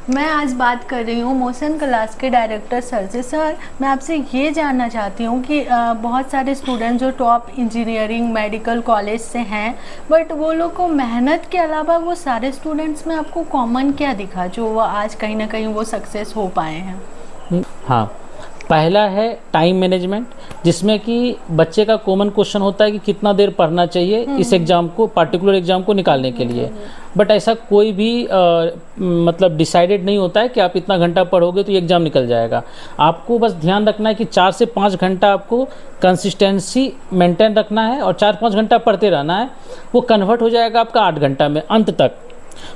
मैं आज बात कर रही हूँ मोशन क्लास के डायरेक्टर सर से। सर, मैं आपसे ये जानना चाहती हूँ कि बहुत सारे स्टूडेंट जो टॉप इंजीनियरिंग मेडिकल कॉलेज से हैं, बट वो लोग को मेहनत के अलावा वो सारे स्टूडेंट्स में आपको कॉमन क्या दिखा जो वो आज कहीं ना कहीं वो सक्सेस हो पाए हैं? हाँ, पहला है टाइम मैनेजमेंट, जिसमें कि बच्चे का कॉमन क्वेश्चन होता है कि कितना देर पढ़ना चाहिए इस एग्ज़ाम को, पार्टिकुलर एग्ज़ाम को निकालने के लिए। बट ऐसा कोई भी मतलब डिसाइडेड नहीं होता है कि आप इतना घंटा पढ़ोगे तो ये एग्ज़ाम निकल जाएगा। आपको बस ध्यान रखना है कि 4 से 5 घंटा आपको कंसिस्टेंसी मेंटेन रखना है और 4-5 घंटा पढ़ते रहना है। वो कन्वर्ट हो जाएगा आपका 8 घंटा में अंत तक।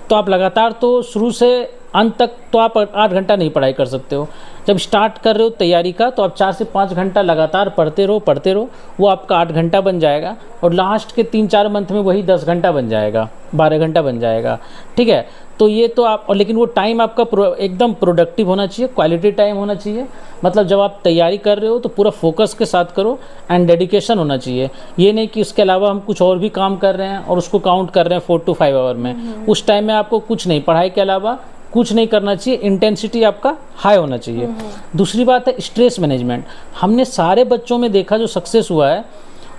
तो आप लगातार तो शुरू से अंत तक तो आप 8 घंटा नहीं पढ़ाई कर सकते हो। जब स्टार्ट कर रहे हो तैयारी का तो आप 4 से 5 घंटा लगातार पढ़ते रहो, वो आपका 8 घंटा बन जाएगा और लास्ट के 3-4 मंथ में वही 10 घंटा बन जाएगा, 12 घंटा बन जाएगा। ठीक है, तो ये तो आप, और लेकिन वो टाइम आपका एकदम प्रोडक्टिव होना चाहिए, क्वालिटी टाइम होना चाहिए। मतलब जब आप तैयारी कर रहे हो तो पूरा फोकस के साथ करो एंड डेडिकेशन होना चाहिए। ये नहीं कि उसके अलावा हम कुछ और भी काम कर रहे हैं और उसको काउंट कर रहे हैं 4 to 5 आवर में। उस टाइम में आपको कुछ नहीं, पढ़ाई के अलावा कुछ नहीं करना चाहिए, इंटेंसिटी आपका हाई होना चाहिए। दूसरी बात है स्ट्रेस मैनेजमेंट। हमने सारे बच्चों में देखा जो सक्सेस हुआ है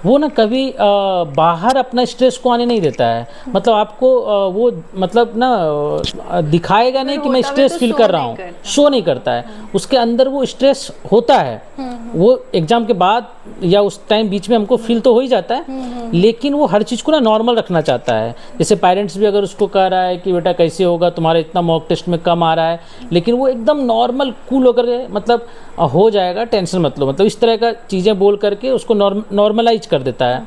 वो ना कभी बाहर अपना स्ट्रेस को आने नहीं देता है। मतलब आपको वो मतलब ना दिखाएगा नहीं कि मैं स्ट्रेस फील कर रहा हूँ, शो नहीं करता है। उसके अंदर वो स्ट्रेस होता है, वो एग्जाम के बाद या उस टाइम बीच में हमको फील तो हो ही जाता है, लेकिन वो हर चीज़ को ना नॉर्मल रखना चाहता है। जैसे पेरेंट्स भी अगर उसको कह रहा है कि बेटा कैसे होगा, तुम्हारा इतना मॉक टेस्ट में कम आ रहा है, लेकिन वो एकदम नॉर्मल कूल होकर मतलब हो जाएगा, टेंशन मत लो, मतलब इस तरह का चीज़ें बोल करके उसको नॉर्मलाइज कर देता है।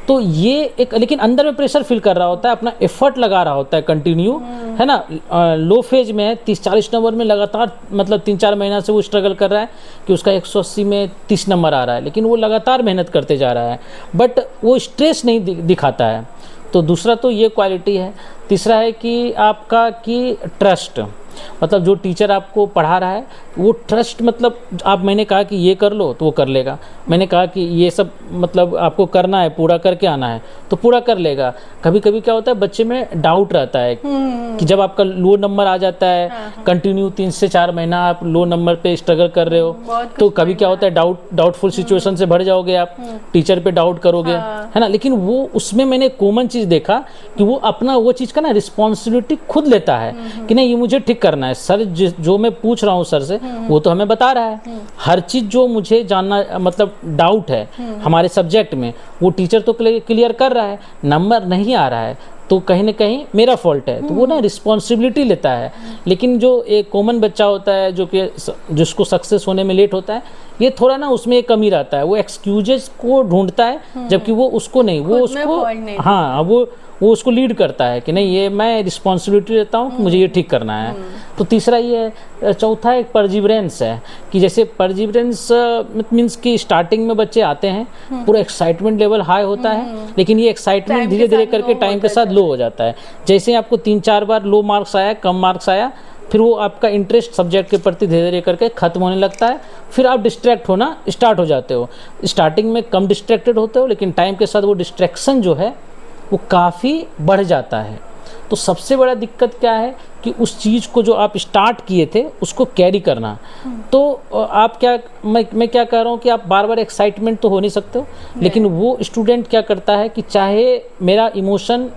तो ये एक, लेकिन अंदर में प्रेशर फील कर रहा होता है, अपना एफर्ट लगा रहा होता है कंटिन्यू, है ना। लो फेज में है, 30-40 नंबर में लगातार, मतलब 3-4 महीना से वो स्ट्रगल कर रहा है कि उसका 180 में 30 नंबर आ रहा है, लेकिन वो लगातार मेहनत करते जा रहा है, बट वो स्ट्रेस नहीं दिखाता है। तो दूसरा तो ये क्वालिटी है। तीसरा है कि आपका कि ट्रस्ट, मतलब जो टीचर आपको पढ़ा रहा है वो ट्रस्ट, मतलब आप, मैंने कहा कि ये कर लो तो वो कर लेगा, मैंने कहा कि ये सब मतलब आपको करना है, पूरा करके आना है तो पूरा कर लेगा। कभी कभी क्या होता है बच्चे में डाउट रहता है कि जब आपका लो नंबर आ जाता है, कंटिन्यू 3 से 4 महीना आप लो नंबर पे स्ट्रगल कर रहे हो, तो कभी क्या होता है डाउटफुल सिचुएशन से भर जाओगे, आप टीचर पे डाउट करोगे, है ना। लेकिन वो उसमें मैंने कॉमन चीज़ देखा कि वो अपना वो चीज़ का ना रिस्पॉन्सिबिलिटी खुद लेता है कि नहीं ये मुझे ठीक करना है। सर जो मैं पूछ रहा हूँ सर से वो तो हमें बता रहा है हर चीज़, जो मुझे जानना मतलब डाउट है हमारे सब्जेक्ट में वो टीचर तो क्लियर कर रहा है, नंबर नहीं आ रहा है तो कहीं ना कहीं मेरा फॉल्ट है, तो वो ना रिस्पॉन्सिबिलिटी लेता है। लेकिन जो एक कॉमन बच्चा होता है जो कि जिसको सक्सेस होने में लेट होता है, ये थोड़ा ना उसमें एक कमी रहता है, वो एक्सक्यूजेस को ढूंढता है, जबकि वो उसको नहीं, वो उसको, हाँ वो उसको लीड करता है कि नहीं ये मैं रिस्पॉन्सिबिलिटी लेता हूँ कि मुझे ये ठीक करना है। तो तीसरा ये है। चौथा एक परजिवरेंस है कि जैसे परजिवरेंस मीन्स कि स्टार्टिंग में बच्चे आते हैं पूरा एक्साइटमेंट लेवल हाई होता है, लेकिन ये एक्साइटमेंट धीरे धीरे करके टाइम के साथ लो हो जाता है। जैसे आपको 3-4 बार लो मार्क्स आया, कम मार्क्स आया, फिर वो आपका इंटरेस्ट सब्जेक्ट के प्रति धीरे धीरे करके ख़त्म होने लगता है, फिर आप डिस्ट्रैक्ट होना स्टार्ट हो जाते हो। स्टार्टिंग में कम डिस्ट्रैक्टेड होते हो, लेकिन टाइम के साथ वो डिस्ट्रैक्शन जो है वो काफ़ी बढ़ जाता है। तो सबसे बड़ा दिक्कत क्या है कि उस चीज़ को जो आप स्टार्ट किए थे उसको कैरी करना। तो आप क्या, मैं क्या कह रहा हूँ कि आप बार बार एक्साइटमेंट तो हो नहीं सकते हो, लेकिन वो स्टूडेंट क्या करता है कि चाहे मेरा इमोशन,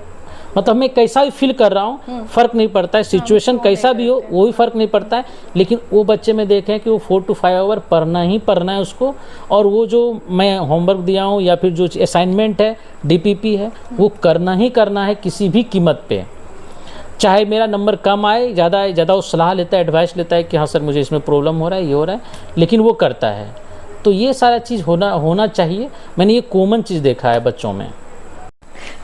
मतलब मैं कैसा भी फील कर रहा हूँ फ़र्क नहीं पड़ता है, सिचुएशन कैसा भी हो वो भी फ़र्क नहीं पड़ता है, लेकिन वो बच्चे में देखें कि वो 4 to 5 आवर पढ़ना ही पढ़ना है उसको, और वो जो मैं होमवर्क दिया हूँ या फिर जो असाइनमेंट है, DPP है, वो करना ही करना है किसी भी कीमत पे। चाहे मेरा नंबर कम आए, ज़्यादा वो सलाह लेता है, एडवाइस लेता है कि हाँ सर मुझे इसमें प्रॉब्लम हो रहा है, ये हो रहा है, लेकिन वो करता है। तो ये सारा चीज़ होना चाहिए। मैंने ये कॉमन चीज़ देखा है बच्चों में।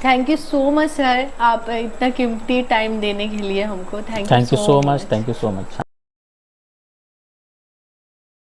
Thank you so much sir, आप इतना कीमती टाइम देने के लिए हमको। Thank you so much. Thank you so much.